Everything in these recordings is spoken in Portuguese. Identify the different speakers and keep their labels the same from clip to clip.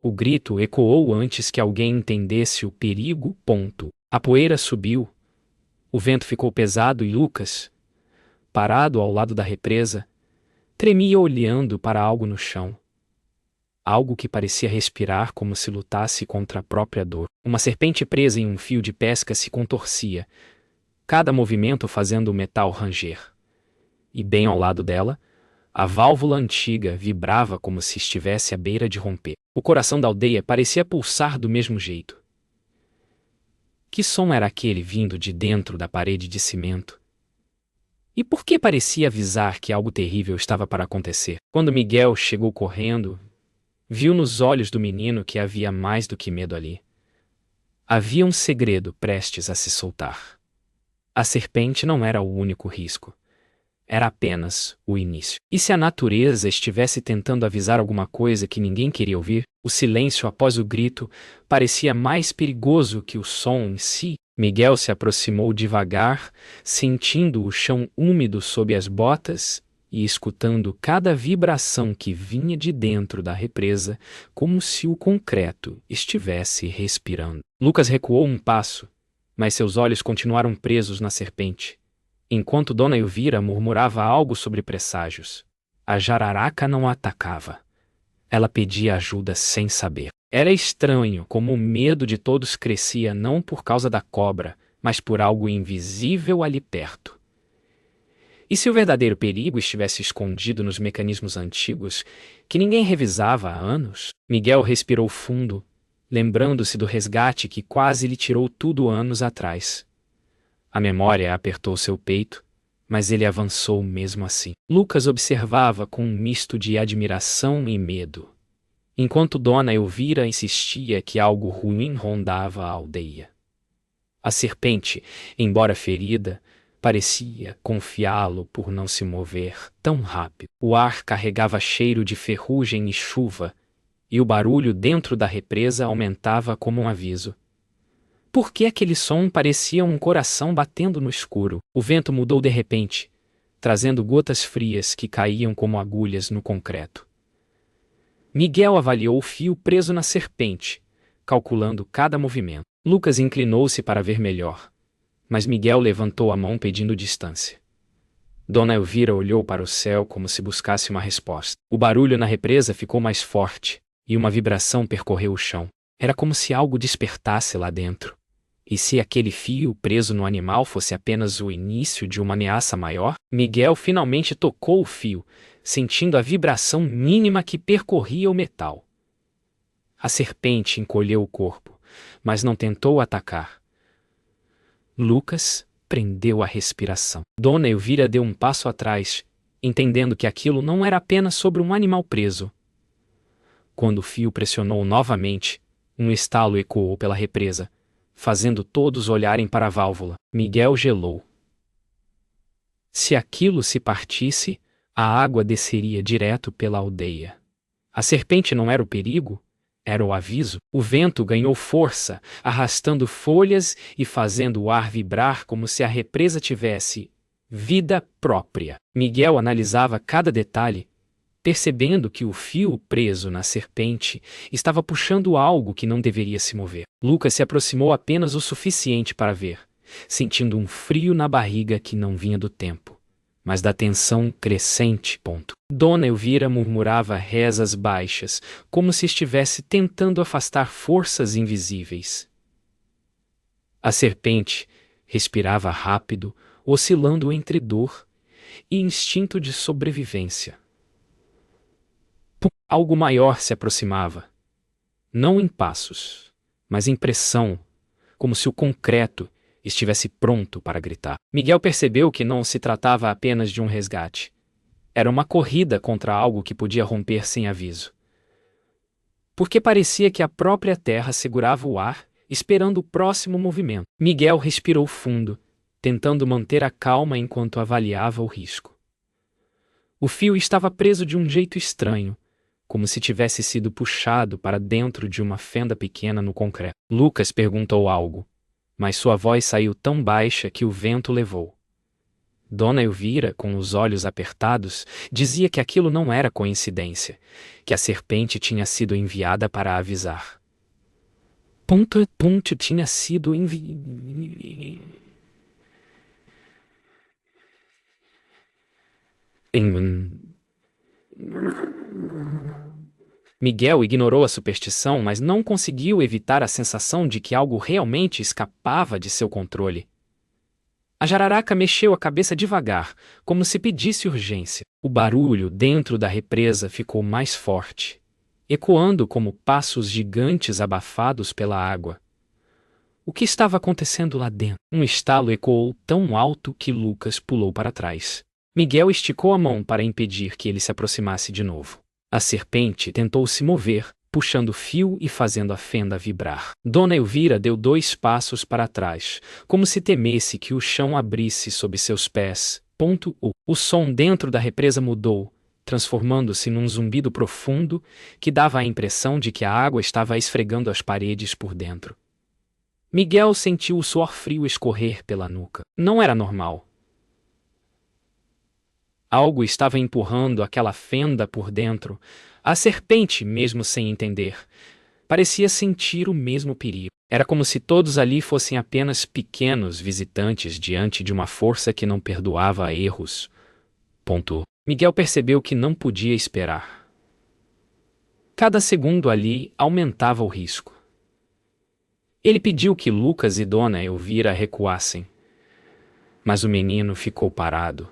Speaker 1: O grito ecoou antes que alguém entendesse o perigo. A poeira subiu, o vento ficou pesado e Lucas, parado ao lado da represa, tremia olhando para algo no chão. Algo que parecia respirar como se lutasse contra a própria dor. Uma serpente presa em um fio de pesca se contorcia, cada movimento fazendo o metal ranger. E bem ao lado dela, a válvula antiga vibrava como se estivesse à beira de romper. O coração da aldeia parecia pulsar do mesmo jeito. Que som era aquele vindo de dentro da parede de cimento? E por que parecia avisar que algo terrível estava para acontecer? Quando Miguel chegou correndo, viu nos olhos do menino que havia mais do que medo ali. Havia um segredo prestes a se soltar. A serpente não era o único risco. Era apenas o início. E se a natureza estivesse tentando avisar alguma coisa que ninguém queria ouvir, o silêncio após o grito parecia mais perigoso que o som em si. Miguel se aproximou devagar, sentindo o chão úmido sob as botas e escutando cada vibração que vinha de dentro da represa, como se o concreto estivesse respirando. Lucas recuou um passo, mas seus olhos continuaram presos na serpente. Enquanto Dona Elvira murmurava algo sobre presságios, a jararaca não a atacava. Ela pedia ajuda sem saber. Era estranho como o medo de todos crescia não por causa da cobra, mas por algo invisível ali perto. E se o verdadeiro perigo estivesse escondido nos mecanismos antigos, que ninguém revisava há anos? Miguel respirou fundo, lembrando-se do resgate que quase lhe tirou tudo anos atrás. A memória apertou seu peito, mas ele avançou mesmo assim. Lucas observava com um misto de admiração e medo, enquanto Dona Elvira insistia que algo ruim rondava a aldeia. A serpente, embora ferida, parecia confiá-lo por não se mover tão rápido. O ar carregava cheiro de ferrugem e chuva, e o barulho dentro da represa aumentava como um aviso. Por que aquele som parecia um coração batendo no escuro? O vento mudou de repente, trazendo gotas frias que caíam como agulhas no concreto. Miguel avaliou o fio preso na serpente, calculando cada movimento. Lucas inclinou-se para ver melhor, mas Miguel levantou a mão pedindo distância. Dona Elvira olhou para o céu como se buscasse uma resposta. O barulho na represa ficou mais forte, e uma vibração percorreu o chão. Era como se algo despertasse lá dentro. E se aquele fio preso no animal fosse apenas o início de uma ameaça maior? Miguel finalmente tocou o fio, sentindo a vibração mínima que percorria o metal. A serpente encolheu o corpo, mas não tentou atacar. Lucas prendeu a respiração. Dona Elvira deu um passo atrás, entendendo que aquilo não era apenas sobre um animal preso. Quando o fio pressionou novamente, um estalo ecoou pela represa, fazendo todos olharem para a válvula. Miguel gelou. Se aquilo se partisse, a água desceria direto pela aldeia. A serpente não era o perigo, era o aviso. O vento ganhou força, arrastando folhas e fazendo o ar vibrar como se a represa tivesse vida própria. Miguel analisava cada detalhe, percebendo que o fio preso na serpente estava puxando algo que não deveria se mover. Lucas se aproximou apenas o suficiente para ver, sentindo um frio na barriga que não vinha do tempo, mas da tensão crescente. Dona Elvira murmurava rezas baixas, como se estivesse tentando afastar forças invisíveis. A serpente respirava rápido, oscilando entre dor e instinto de sobrevivência. Algo maior se aproximava. Não em passos, mas em pressão, como se o concreto estivesse pronto para gritar. Miguel percebeu que não se tratava apenas de um resgate. Era uma corrida contra algo que podia romper sem aviso. Porque parecia que a própria terra segurava o ar, esperando o próximo movimento. Miguel respirou fundo, tentando manter a calma enquanto avaliava o risco. O fio estava preso de um jeito estranho, como se tivesse sido puxado para dentro de uma fenda pequena no concreto. Lucas perguntou algo, mas sua voz saiu tão baixa que o vento levou. Dona Elvira, com os olhos apertados, dizia que aquilo não era coincidência, que a serpente tinha sido enviada para avisar. Tinha sido Miguel ignorou a superstição, mas não conseguiu evitar a sensação de que algo realmente escapava de seu controle. A jararaca mexeu a cabeça devagar, como se pedisse urgência. O barulho dentro da represa ficou mais forte, ecoando como passos gigantes abafados pela água. O que estava acontecendo lá dentro? Um estalo ecoou tão alto que Lucas pulou para trás. Miguel esticou a mão para impedir que ele se aproximasse de novo. A serpente tentou se mover, puxando o fio e fazendo a fenda vibrar. Dona Elvira deu 2 passos para trás, como se temesse que o chão abrisse sob seus pés. O som dentro da represa mudou, transformando-se num zumbido profundo que dava a impressão de que a água estava esfregando as paredes por dentro. Miguel sentiu o suor frio escorrer pela nuca. Não era normal. Algo estava empurrando aquela fenda por dentro. A serpente, mesmo sem entender, parecia sentir o mesmo perigo. Era como se todos ali fossem apenas pequenos visitantes diante de uma força que não perdoava erros. Miguel percebeu que não podia esperar. Cada segundo ali aumentava o risco. Ele pediu que Lucas e Dona Elvira recuassem, mas o menino ficou parado,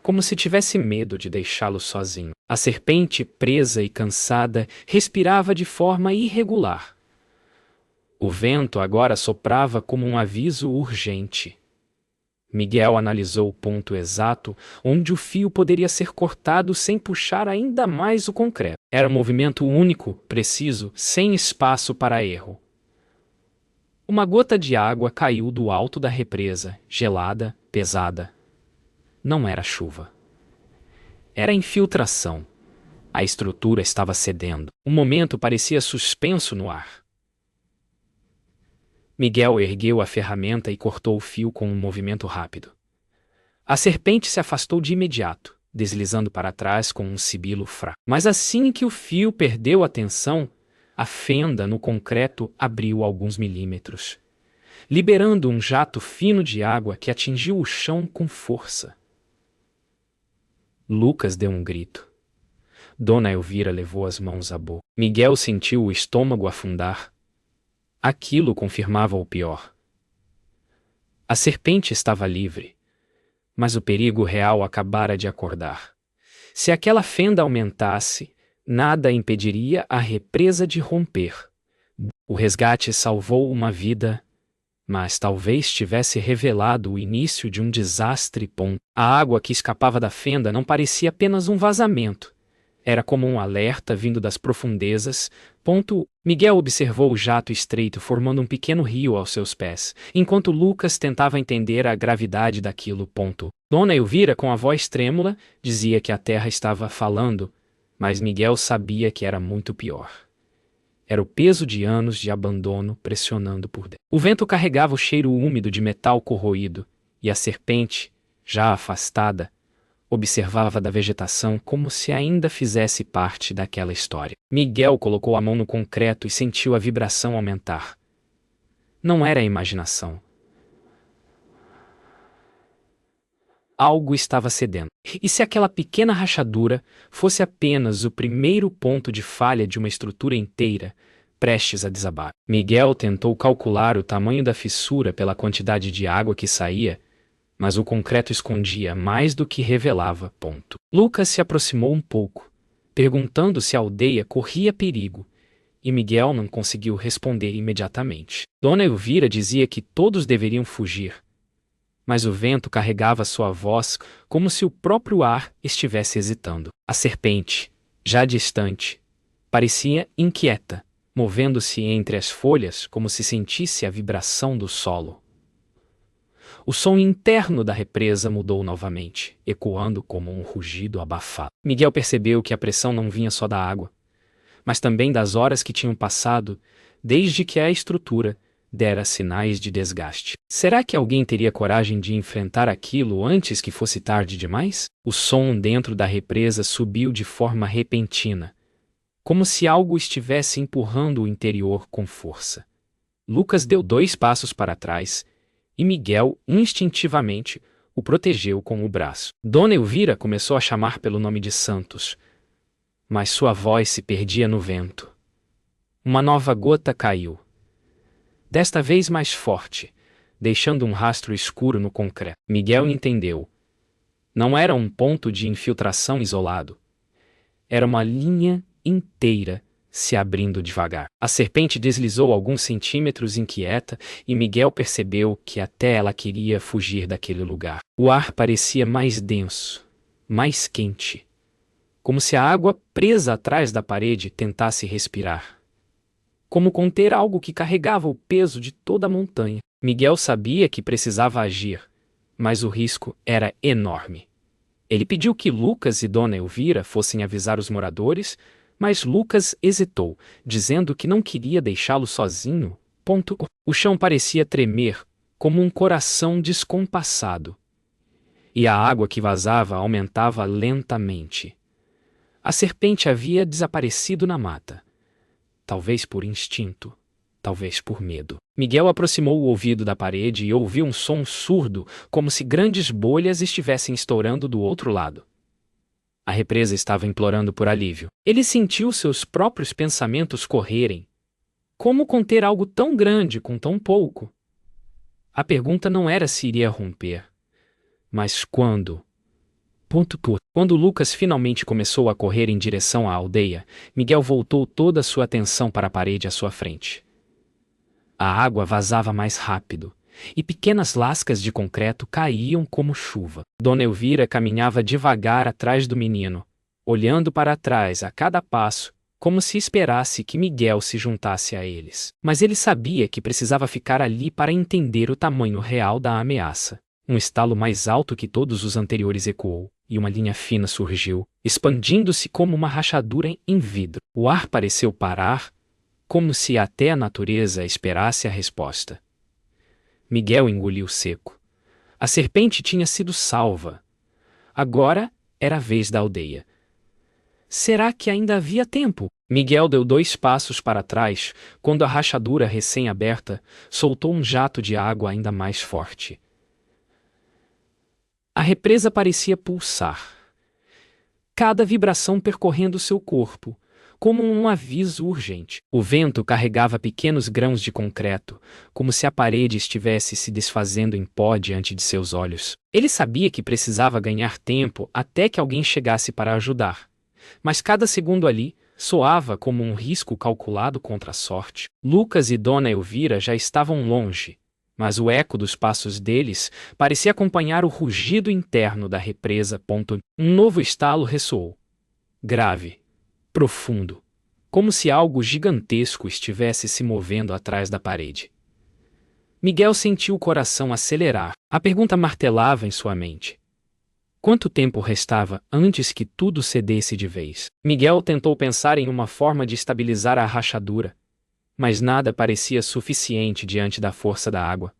Speaker 1: como se tivesse medo de deixá-lo sozinho. A serpente, presa e cansada, respirava de forma irregular. O vento agora soprava como um aviso urgente. Miguel analisou o ponto exato onde o fio poderia ser cortado sem puxar ainda mais o concreto. Era um movimento único, preciso, sem espaço para erro. Uma gota de água caiu do alto da represa, gelada, pesada. Não era chuva. Era infiltração. A estrutura estava cedendo. Um momento parecia suspenso no ar. Miguel ergueu a ferramenta e cortou o fio com um movimento rápido. A serpente se afastou de imediato, deslizando para trás com um sibilo fraco. Mas assim que o fio perdeu a tensão, a fenda no concreto abriu alguns milímetros, liberando um jato fino de água que atingiu o chão com força. Lucas deu um grito. Dona Elvira levou as mãos à boca. Miguel sentiu o estômago afundar. Aquilo confirmava o pior. A serpente estava livre, mas o perigo real acabara de acordar. Se aquela fenda aumentasse, nada impediria a represa de romper. O resgate salvou uma vida, mas talvez tivesse revelado o início de um desastre. A água que escapava da fenda não parecia apenas um vazamento. Era como um alerta vindo das profundezas. Miguel observou o jato estreito formando um pequeno rio aos seus pés, enquanto Lucas tentava entender a gravidade daquilo. Dona Elvira, com a voz trêmula, dizia que a terra estava falando, mas Miguel sabia que era muito pior. Era o peso de anos de abandono pressionando por dentro. O vento carregava o cheiro úmido de metal corroído, e a serpente, já afastada, observava da vegetação como se ainda fizesse parte daquela história. Miguel colocou a mão no concreto e sentiu a vibração aumentar. Não era imaginação. Algo estava cedendo. E se aquela pequena rachadura fosse apenas o primeiro ponto de falha de uma estrutura inteira, prestes a desabar? Miguel tentou calcular o tamanho da fissura pela quantidade de água que saía, mas o concreto escondia mais do que revelava. Lucas se aproximou um pouco, perguntando se a aldeia corria perigo, e Miguel não conseguiu responder imediatamente. Dona Elvira dizia que todos deveriam fugir, mas o vento carregava sua voz como se o próprio ar estivesse hesitando. A serpente, já distante, parecia inquieta, movendo-se entre as folhas como se sentisse a vibração do solo. O som interno da represa mudou novamente, ecoando como um rugido abafado. Miguel percebeu que a pressão não vinha só da água, mas também das horas que tinham passado desde que a estrutura dera sinais de desgaste. Será que alguém teria coragem de enfrentar aquilo antes que fosse tarde demais? O som dentro da represa subiu de forma repentina, como se algo estivesse empurrando o interior com força. Lucas deu 2 passos para trás, e Miguel, instintivamente, o protegeu com o braço. Dona Elvira começou a chamar pelo nome de Santos, mas sua voz se perdia no vento. Uma nova gota caiu, desta vez mais forte, deixando um rastro escuro no concreto. Miguel entendeu. Não era um ponto de infiltração isolado. Era uma linha inteira se abrindo devagar. A serpente deslizou alguns centímetros inquieta e Miguel percebeu que até ela queria fugir daquele lugar. O ar parecia mais denso, mais quente, como se a água presa atrás da parede tentasse respirar. Como conter algo que carregava o peso de toda a montanha. Miguel sabia que precisava agir, mas o risco era enorme. Ele pediu que Lucas e Dona Elvira fossem avisar os moradores, mas Lucas hesitou, dizendo que não queria deixá-lo sozinho. O chão parecia tremer, como um coração descompassado. E a água que vazava aumentava lentamente. A serpente havia desaparecido na mata. Talvez por instinto, talvez por medo. Miguel aproximou o ouvido da parede e ouviu um som surdo, como se grandes bolhas estivessem estourando do outro lado. A represa estava implorando por alívio. Ele sentiu seus próprios pensamentos correrem. Como conter algo tão grande com tão pouco? A pergunta não era se iria romper, mas quando. Quando Lucas finalmente começou a correr em direção à aldeia, Miguel voltou toda a sua atenção para a parede à sua frente. A água vazava mais rápido, e pequenas lascas de concreto caíam como chuva. Dona Elvira caminhava devagar atrás do menino, olhando para trás a cada passo, como se esperasse que Miguel se juntasse a eles. Mas ele sabia que precisava ficar ali para entender o tamanho real da ameaça. Um estalo mais alto que todos os anteriores ecoou, e uma linha fina surgiu, expandindo-se como uma rachadura em vidro. O ar pareceu parar, como se até a natureza esperasse a resposta. Miguel engoliu seco. A serpente tinha sido salva. Agora era a vez da aldeia. Será que ainda havia tempo? Miguel deu 2 passos para trás, quando a rachadura recém-aberta soltou um jato de água ainda mais forte. A represa parecia pulsar, cada vibração percorrendo seu corpo, como um aviso urgente. O vento carregava pequenos grãos de concreto, como se a parede estivesse se desfazendo em pó diante de seus olhos. Ele sabia que precisava ganhar tempo até que alguém chegasse para ajudar, mas cada segundo ali soava como um risco calculado contra a sorte. Lucas e Dona Elvira já estavam longe, mas o eco dos passos deles parecia acompanhar o rugido interno da represa. Um novo estalo ressoou. Grave, profundo, como se algo gigantesco estivesse se movendo atrás da parede. Miguel sentiu o coração acelerar. A pergunta martelava em sua mente. Quanto tempo restava antes que tudo cedesse de vez? Miguel tentou pensar em uma forma de estabilizar a rachadura, mas nada parecia suficiente diante da força da água.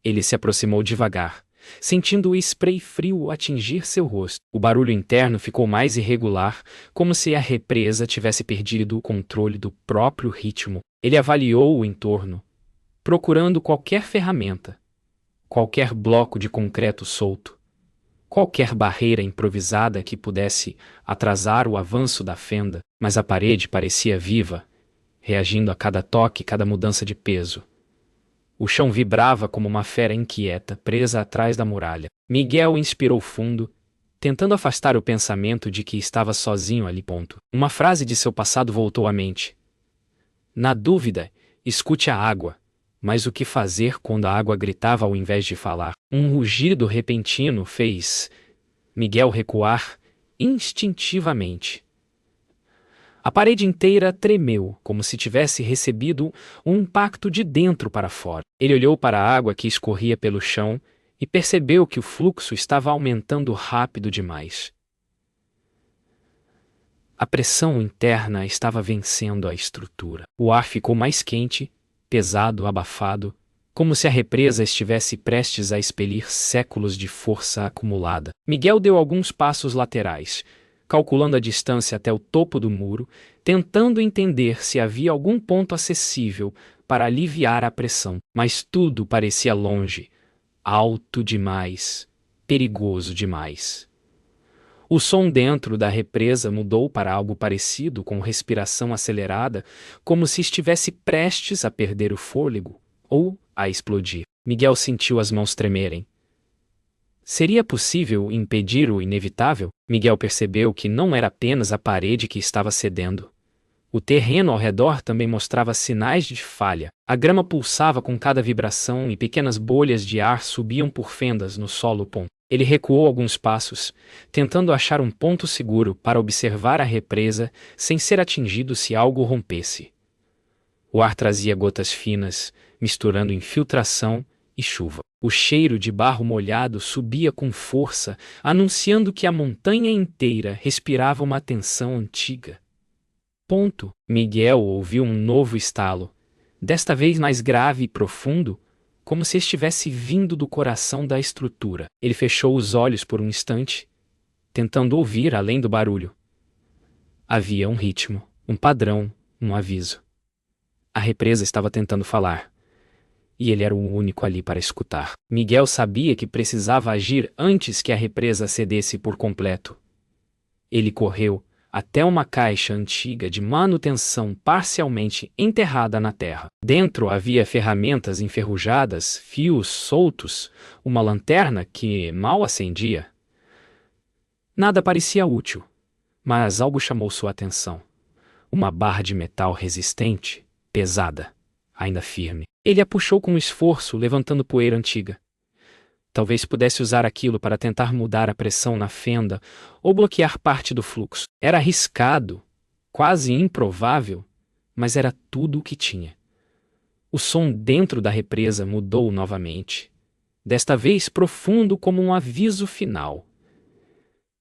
Speaker 1: Ele se aproximou devagar, sentindo o spray frio atingir seu rosto. O barulho interno ficou mais irregular, como se a represa tivesse perdido o controle do próprio ritmo. Ele avaliou o entorno, procurando qualquer ferramenta, qualquer bloco de concreto solto, qualquer barreira improvisada que pudesse atrasar o avanço da fenda, mas a parede parecia viva, reagindo a cada toque e cada mudança de peso. O chão vibrava como uma fera inquieta presa atrás da muralha. Miguel inspirou fundo, tentando afastar o pensamento de que estava sozinho ali. Uma frase de seu passado voltou à mente. Na dúvida, escute a água. Mas o que fazer quando a água gritava ao invés de falar? Um rugido repentino fez Miguel recuar instintivamente. A parede inteira tremeu, como se tivesse recebido um impacto de dentro para fora. Ele olhou para a água que escorria pelo chão e percebeu que o fluxo estava aumentando rápido demais. A pressão interna estava vencendo a estrutura. O ar ficou mais quente pesado, abafado, como se a represa estivesse prestes a expelir séculos de força acumulada. Miguel deu alguns passos laterais, calculando a distância até o topo do muro, tentando entender se havia algum ponto acessível para aliviar a pressão. Mas tudo parecia longe, alto demais, perigoso demais. O som dentro da represa mudou para algo parecido com respiração acelerada, como se estivesse prestes a perder o fôlego ou a explodir. Miguel sentiu as mãos tremerem. Seria possível impedir o inevitável? Miguel percebeu que não era apenas a parede que estava cedendo. O terreno ao redor também mostrava sinais de falha. A grama pulsava com cada vibração e pequenas bolhas de ar subiam por fendas no solo. Ele recuou alguns passos, tentando achar um ponto seguro para observar a represa sem ser atingido se algo rompesse. O ar trazia gotas finas, misturando infiltração e chuva. O cheiro de barro molhado subia com força, anunciando que a montanha inteira respirava uma tensão antiga. Miguel ouviu um novo estalo, desta vez mais grave e profundo, como se estivesse vindo do coração da estrutura. Ele fechou os olhos por um instante, tentando ouvir além do barulho. Havia um ritmo, um padrão, um aviso. A represa estava tentando falar, e ele era o único ali para escutar. Miguel sabia que precisava agir antes que a represa cedesse por completo. Ele correu até uma caixa antiga de manutenção parcialmente enterrada na terra. Dentro havia ferramentas enferrujadas, fios soltos, uma lanterna que mal acendia. Nada parecia útil, mas algo chamou sua atenção. Uma barra de metal resistente, pesada, ainda firme. Ele a puxou com esforço, levantando poeira antiga. Talvez pudesse usar aquilo para tentar mudar a pressão na fenda ou bloquear parte do fluxo. Era arriscado, quase improvável, mas era tudo o que tinha. O som dentro da represa mudou novamente, desta vez profundo como um aviso final.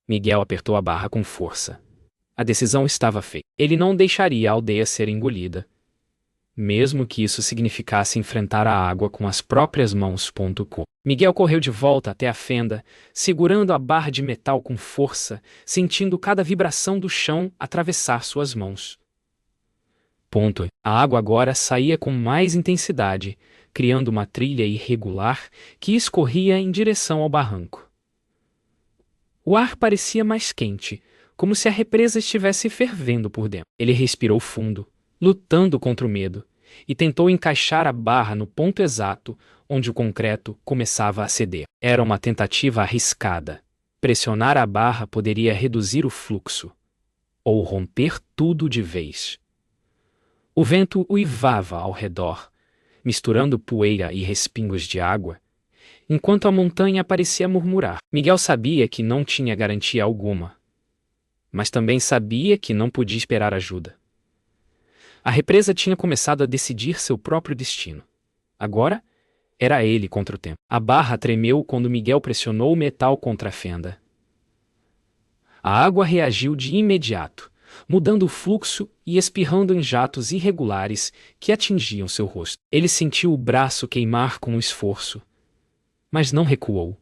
Speaker 1: Miguel apertou a barra com força. A decisão estava feita. Ele não deixaria a aldeia ser engolida, mesmo que isso significasse enfrentar a água com as próprias mãos. Miguel correu de volta até a fenda, segurando a barra de metal com força, sentindo cada vibração do chão atravessar suas mãos. A água agora saía com mais intensidade, criando uma trilha irregular que escorria em direção ao barranco. O ar parecia mais quente, como se a represa estivesse fervendo por dentro. Ele respirou fundo, lutando contra o medo, e tentou encaixar a barra no ponto exato onde o concreto começava a ceder. Era uma tentativa arriscada. Pressionar a barra poderia reduzir o fluxo, ou romper tudo de vez. O vento uivava ao redor, misturando poeira e respingos de água, enquanto a montanha parecia murmurar. Miguel sabia que não tinha garantia alguma, mas também sabia que não podia esperar ajuda. A represa tinha começado a decidir seu próprio destino. Agora, era ele contra o tempo. A barra tremeu quando Miguel pressionou o metal contra a fenda. A água reagiu de imediato, mudando o fluxo e espirrando em jatos irregulares que atingiam seu rosto. Ele sentiu o braço queimar com esforço, mas não recuou.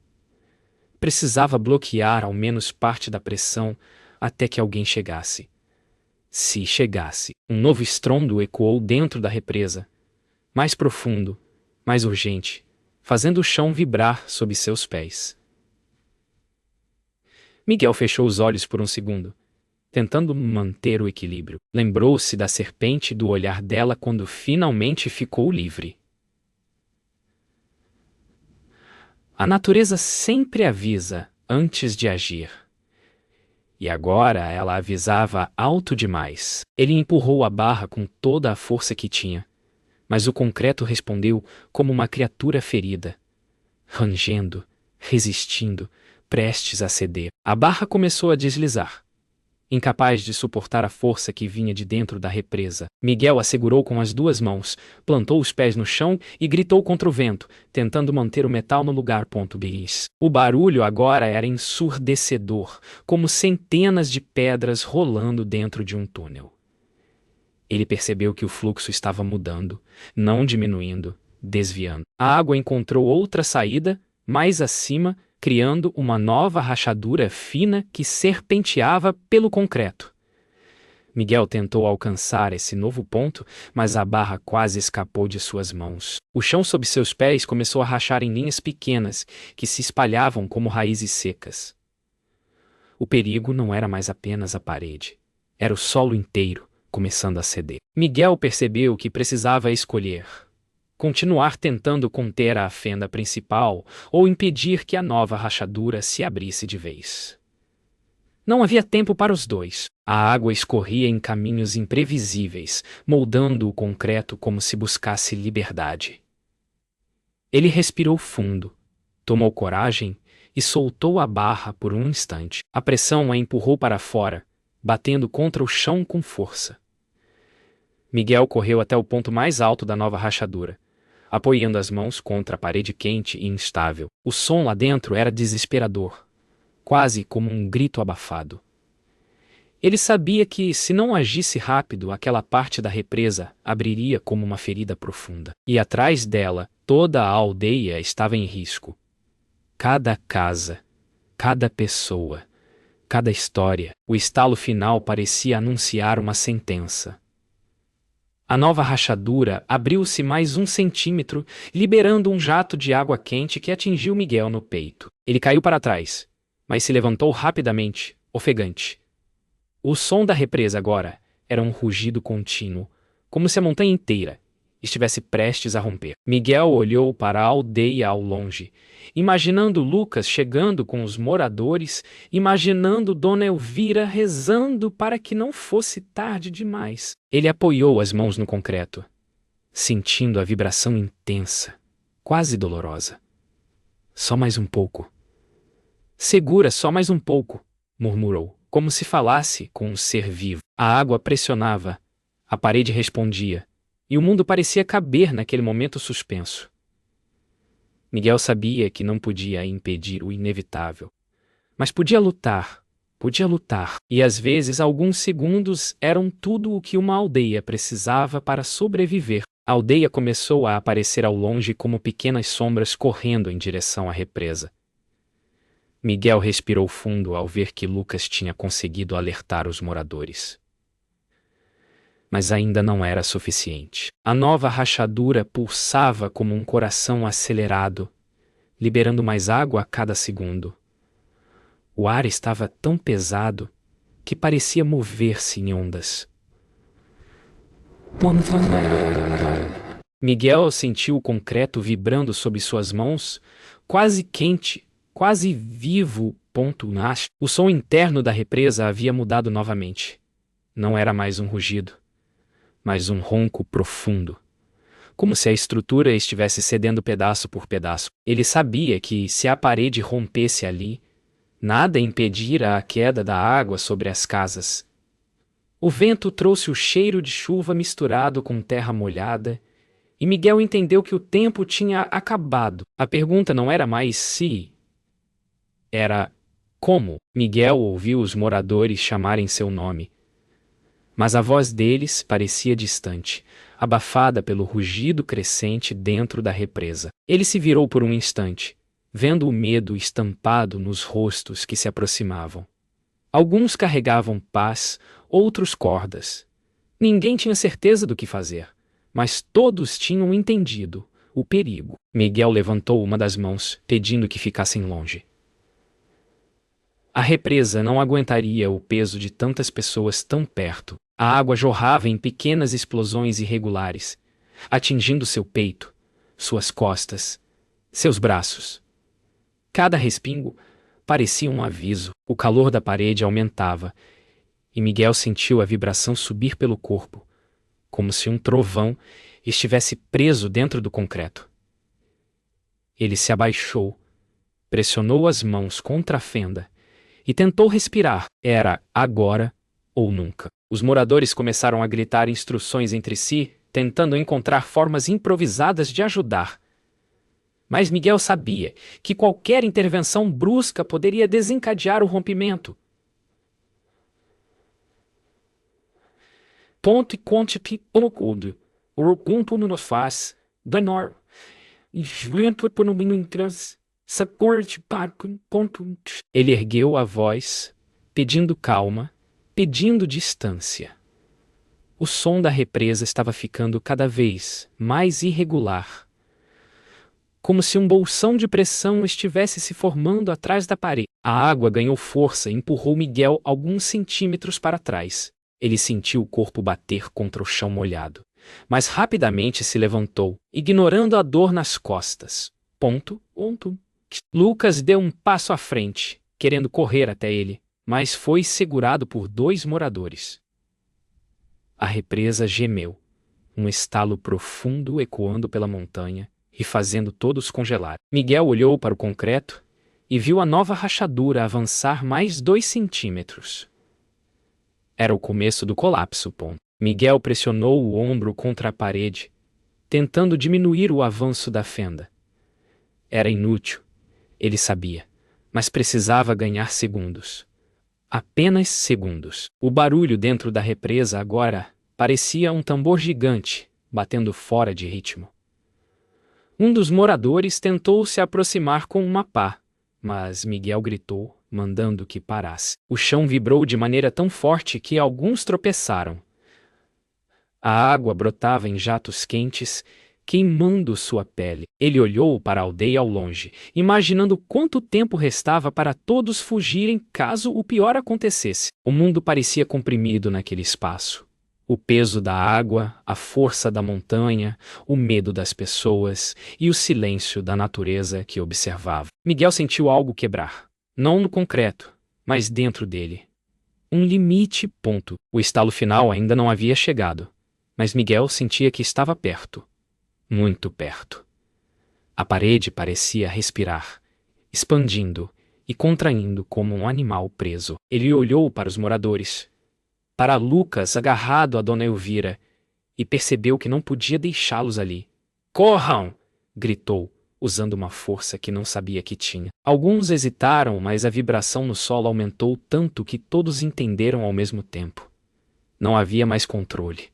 Speaker 1: Precisava bloquear ao menos parte da pressão até que alguém chegasse. Se chegasse, um novo estrondo ecoou dentro da represa, mais profundo, mais urgente, fazendo o chão vibrar sob seus pés. Miguel fechou os olhos por um segundo, tentando manter o equilíbrio. Lembrou-se da serpente e do olhar dela quando finalmente ficou livre. A natureza sempre avisa antes de agir. E agora ela avisava alto demais. Ele empurrou a barra com toda a força que tinha, mas o concreto respondeu como uma criatura ferida, rangendo, resistindo, prestes a ceder. A barra começou a deslizar. Incapaz de suportar a força que vinha de dentro da represa, Miguel a segurou com as duas mãos, plantou os pés no chão e gritou contra o vento, tentando manter o metal no lugar. O barulho agora era ensurdecedor, como centenas de pedras rolando dentro de um túnel. Ele percebeu que o fluxo estava mudando, não diminuindo, desviando. A água encontrou outra saída, mais acima, criando uma nova rachadura fina que serpenteava pelo concreto. Miguel tentou alcançar esse novo ponto, mas a barra quase escapou de suas mãos. O chão sob seus pés começou a rachar em linhas pequenas, que se espalhavam como raízes secas. O perigo não era mais apenas a parede. Era o solo inteiro, começando a ceder. Miguel percebeu que precisava escolher: continuar tentando conter a fenda principal ou impedir que a nova rachadura se abrisse de vez. Não havia tempo para os dois. A água escorria em caminhos imprevisíveis, moldando o concreto como se buscasse liberdade. Ele respirou fundo, tomou coragem e soltou a barra por um instante. A pressão a empurrou para fora, batendo contra o chão com força. Miguel correu até o ponto mais alto da nova rachadura, apoiando as mãos contra a parede quente e instável. O som lá dentro era desesperador, quase como um grito abafado. Ele sabia que, se não agisse rápido, aquela parte da represa abriria como uma ferida profunda. E atrás dela, toda a aldeia estava em risco. Cada casa, cada pessoa, cada história. O estalo final parecia anunciar uma sentença. A nova rachadura abriu-se mais 1 centímetro, liberando um jato de água quente que atingiu Miguel no peito. Ele caiu para trás, mas se levantou rapidamente, ofegante. O som da represa agora era um rugido contínuo, como se a montanha inteira estivesse prestes a romper. Miguel olhou para a aldeia ao longe, imaginando Lucas chegando com os moradores, imaginando Dona Elvira rezando para que não fosse tarde demais. Ele apoiou as mãos no concreto, sentindo a vibração intensa, quase dolorosa. Só mais um pouco. Segura só mais um pouco, murmurou, como se falasse com um ser vivo. A água pressionava, a parede respondia, e o mundo parecia caber naquele momento suspenso. Miguel sabia que não podia impedir o inevitável, mas podia lutar, e às vezes alguns segundos eram tudo o que uma aldeia precisava para sobreviver. A aldeia começou a aparecer ao longe como pequenas sombras correndo em direção à represa. Miguel respirou fundo ao ver que Lucas tinha conseguido alertar os moradores. Mas ainda não era suficiente. A nova rachadura pulsava como um coração acelerado, liberando mais água a cada segundo. O ar estava tão pesado que parecia mover-se em ondas. Miguel sentiu o concreto vibrando sob suas mãos, quase quente, quase vivo. O som interno da represa havia mudado novamente. Não era mais um rugido, mas um ronco profundo, como se a estrutura estivesse cedendo pedaço por pedaço. Ele sabia que, se a parede rompesse ali, nada impedira a queda da água sobre as casas. O vento trouxe o cheiro de chuva misturado com terra molhada, e Miguel entendeu que o tempo tinha acabado. A pergunta não era mais se, era como. Miguel ouviu os moradores chamarem seu nome, mas a voz deles parecia distante, abafada pelo rugido crescente dentro da represa. Ele se virou por um instante, vendo o medo estampado nos rostos que se aproximavam. Alguns carregavam pás, outros cordas. Ninguém tinha certeza do que fazer, mas todos tinham entendido o perigo. Miguel levantou uma das mãos, pedindo que ficassem longe. A represa não aguentaria o peso de tantas pessoas tão perto. A água jorrava em pequenas explosões irregulares, atingindo seu peito, suas costas, seus braços. Cada respingo parecia um aviso. O calor da parede aumentava, e Miguel sentiu a vibração subir pelo corpo, como se um trovão estivesse preso dentro do concreto. Ele se abaixou, pressionou as mãos contra a fenda e tentou respirar. Era agora ou nunca. Os moradores começaram a gritar instruções entre si, tentando encontrar formas improvisadas de ajudar. Mas Miguel sabia que qualquer intervenção brusca poderia desencadear o rompimento. Ponto e conte-te oculto. O oculto nos faz danor. E vento por um minuto em trans. Sacorte parco. Ponto. Ele ergueu a voz, pedindo calma, pedindo distância. O som da represa estava ficando cada vez mais irregular, como se um bolsão de pressão estivesse se formando atrás da parede. A água ganhou força e empurrou Miguel alguns centímetros para trás. Ele sentiu o corpo bater contra o chão molhado, mas rapidamente se levantou, ignorando a dor nas costas. Ponto. Lucas deu um passo à frente, querendo correr até ele, mas foi segurado por 2 moradores. A represa gemeu, um estalo profundo ecoando pela montanha e fazendo todos congelar. Miguel olhou para o concreto e viu a nova rachadura avançar mais 2 centímetros. Era o começo do colapso. Miguel pressionou o ombro contra a parede, tentando diminuir o avanço da fenda. Era inútil, ele sabia, mas precisava ganhar segundos. Apenas segundos. O barulho dentro da represa agora parecia um tambor gigante, batendo fora de ritmo. Um dos moradores tentou se aproximar com uma pá, mas Miguel gritou, mandando que parasse. O chão vibrou de maneira tão forte que alguns tropeçaram. A água brotava em jatos quentes, queimando sua pele. Ele olhou para a aldeia ao longe, imaginando quanto tempo restava para todos fugirem caso o pior acontecesse. O mundo parecia comprimido naquele espaço. O peso da água, a força da montanha, o medo das pessoas e o silêncio da natureza que observava. Miguel sentiu algo quebrar. Não no concreto, mas dentro dele. Um limite. O estalo final ainda não havia chegado, mas Miguel sentia que estava perto. Muito perto. A parede parecia respirar, expandindo e contraindo como um animal preso. Ele olhou para os moradores, para Lucas agarrado a Dona Elvira, e percebeu que não podia deixá-los ali. "Corram!" gritou, usando uma força que não sabia que tinha. Alguns hesitaram, mas a vibração no solo aumentou tanto que todos entenderam ao mesmo tempo. Não havia mais controle.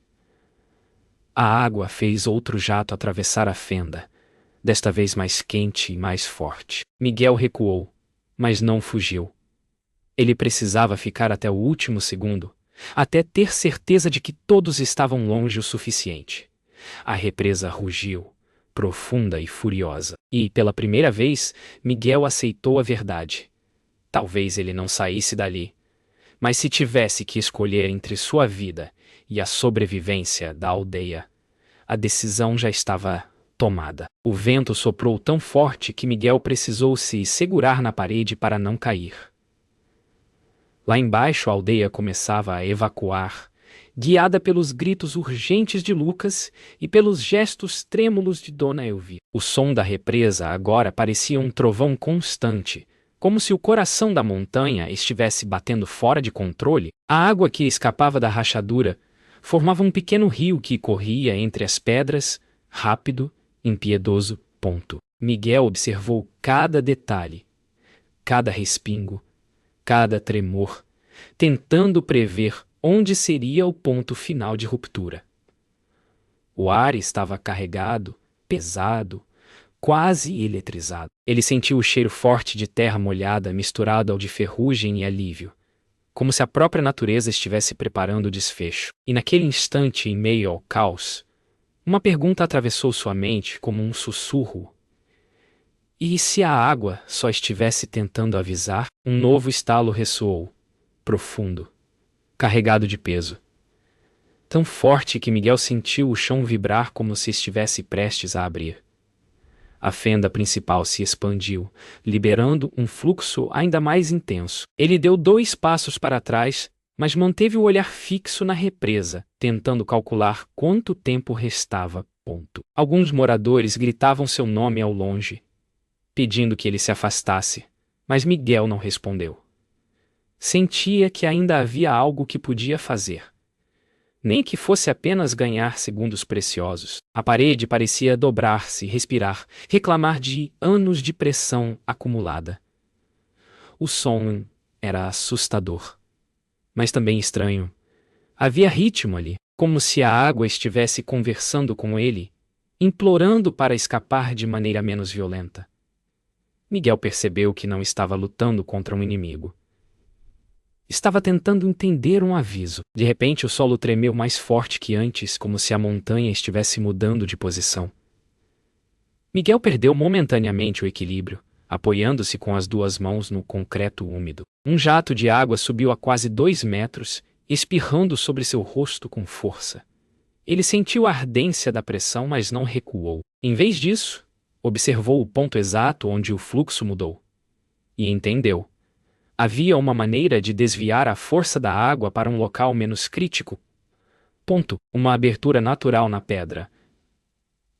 Speaker 1: A água fez outro jato atravessar a fenda, desta vez mais quente e mais forte. Miguel recuou, mas não fugiu. Ele precisava ficar até o último segundo, até ter certeza de que todos estavam longe o suficiente. A represa rugiu, profunda e furiosa. E, pela primeira vez, Miguel aceitou a verdade. Talvez ele não saísse dali, mas se tivesse que escolher entre sua vida e a sobrevivência da aldeia, a decisão já estava tomada. O vento soprou tão forte que Miguel precisou se segurar na parede para não cair. Lá embaixo a aldeia começava a evacuar, guiada pelos gritos urgentes de Lucas e pelos gestos trêmulos de Dona Elvira. O som da represa agora parecia um trovão constante, como se o coração da montanha estivesse batendo fora de controle. A água que escapava da rachadura formava um pequeno rio que corria entre as pedras, rápido, impiedoso. Miguel observou cada detalhe, cada respingo, cada tremor, tentando prever onde seria o ponto final de ruptura. O ar estava carregado, pesado, quase eletrizado. Ele sentiu o cheiro forte de terra molhada misturado ao de ferrugem e alívio, como se a própria natureza estivesse preparando o desfecho. E naquele instante, em meio ao caos, uma pergunta atravessou sua mente como um sussurro. E se a água só estivesse tentando avisar? Um novo estalo ressoou, profundo, carregado de peso. Tão forte que Miguel sentiu o chão vibrar como se estivesse prestes a abrir. A fenda principal se expandiu, liberando um fluxo ainda mais intenso. Ele deu 2 passos para trás, mas manteve o olhar fixo na represa, tentando calcular quanto tempo restava. Alguns moradores gritavam seu nome ao longe, pedindo que ele se afastasse, mas Miguel não respondeu. Sentia que ainda havia algo que podia fazer. Nem que fosse apenas ganhar segundos preciosos. A parede parecia dobrar-se, respirar, reclamar de anos de pressão acumulada. O som era assustador, mas também estranho. Havia ritmo ali. como se a água estivesse conversando com ele, implorando para escapar de maneira menos violenta. Miguel percebeu que não estava lutando contra um inimigo. Estava tentando entender um aviso. De repente, o solo tremeu mais forte que antes, como se a montanha estivesse mudando de posição. Miguel perdeu momentaneamente o equilíbrio, apoiando-se com as duas mãos no concreto úmido. Um jato de água subiu a quase 2 metros, espirrando sobre seu rosto com força. Ele sentiu a ardência da pressão, mas não recuou. Em vez disso, observou o ponto exato onde o fluxo mudou. E entendeu. Havia uma maneira de desviar a força da água para um local menos crítico. Uma abertura natural na pedra.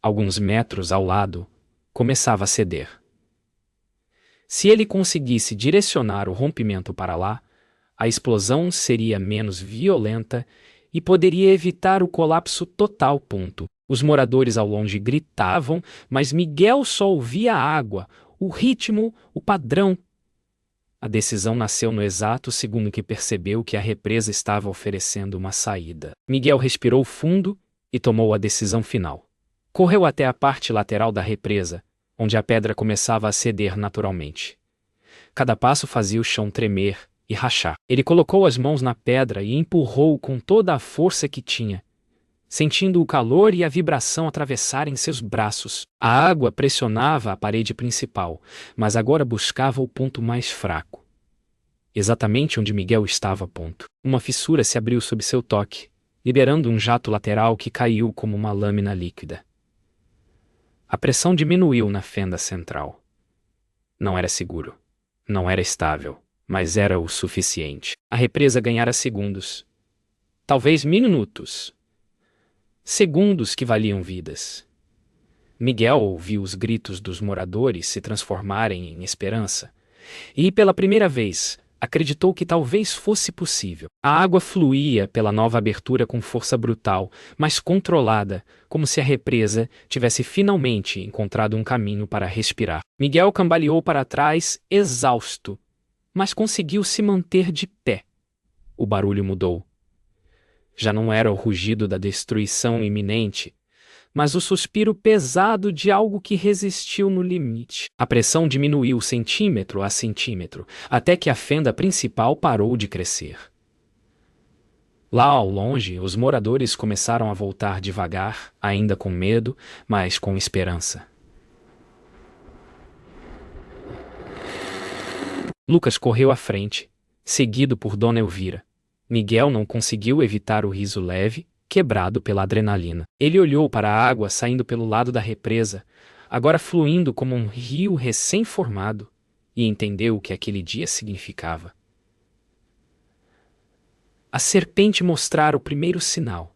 Speaker 1: Alguns metros ao lado, começava a ceder. Se ele conseguisse direcionar o rompimento para lá, a explosão seria menos violenta e poderia evitar o colapso total. Os moradores ao longe gritavam, mas Miguel só ouvia a água, o ritmo, o padrão. A decisão nasceu no exato segundo que percebeu que a represa estava oferecendo uma saída. Miguel respirou fundo e tomou a decisão final. Correu até a parte lateral da represa, onde a pedra começava a ceder naturalmente. Cada passo fazia o chão tremer e rachar. Ele colocou as mãos na pedra e empurrou com toda a força que tinha, sentindo o calor e a vibração atravessarem seus braços. A água pressionava a parede principal, mas agora buscava o ponto mais fraco. Exatamente onde Miguel estava. Uma fissura se abriu sob seu toque, liberando um jato lateral que caiu como uma lâmina líquida. A pressão diminuiu na fenda central. Não era seguro. Não era estável, mas era o suficiente. A represa ganhara segundos. Talvez minutos. Segundos que valiam vidas. Miguel ouviu os gritos dos moradores se transformarem em esperança. E, pela primeira vez, acreditou que talvez fosse possível. A água fluía pela nova abertura com força brutal, mas controlada, como se a represa tivesse finalmente encontrado um caminho para respirar. Miguel cambaleou para trás, exausto, mas conseguiu se manter de pé. O barulho mudou. Já não era o rugido da destruição iminente, mas o suspiro pesado de algo que resistiu no limite. A pressão diminuiu centímetro a centímetro, até que a fenda principal parou de crescer. Lá ao longe, os moradores começaram a voltar devagar, ainda com medo, mas com esperança. Lucas correu à frente, seguido por Dona Elvira. Miguel não conseguiu evitar o riso leve, quebrado pela adrenalina. Ele olhou para a água saindo pelo lado da represa, agora fluindo como um rio recém-formado, e entendeu o que aquele dia significava. A serpente mostrara o primeiro sinal.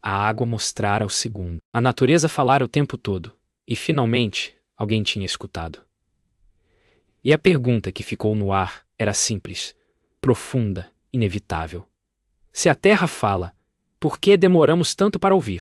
Speaker 1: A água mostrara o segundo. A natureza falara o tempo todo, e finalmente alguém tinha escutado. E a pergunta que ficou no ar era simples, profunda, inevitável. Se a terra fala, por que demoramos tanto para ouvir?